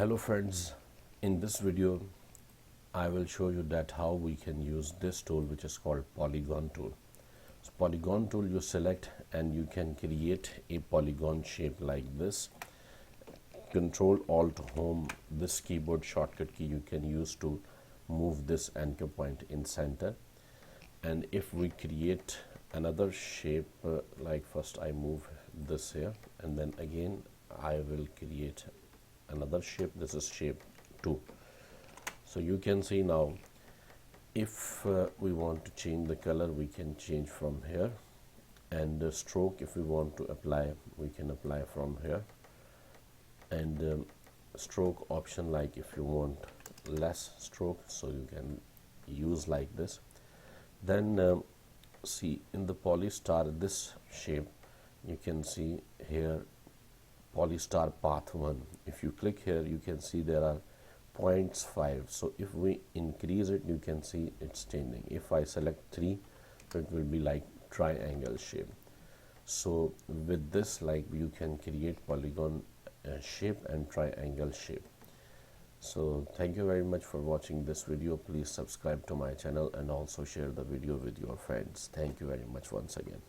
Hello friends, in this video I will show you that how we can use this tool which is called Polygon tool. So Polygon tool, you select and you can create a polygon shape like this. Control Alt Home, this keyboard shortcut key you can use to move this anchor point in center. And if we create another shape, like first I move this here and then again I will create another shape. This is shape 2. So you can see now if we want to change the color, we can change from here, and the stroke, if we want to apply, we can apply from here. And stroke option, like if you want less stroke, so you can use like this. Then see in the polystar, this shape you can see here, polystar path 1. If you click here, you can see there are 0.5. so if we increase it, you can see it's changing. If I select 3, it will be like triangle shape. So with this, like, you can create polygon shape and triangle shape. So thank you very much for watching this video. Please subscribe to my channel and also share the video with your friends. Thank you very much once again.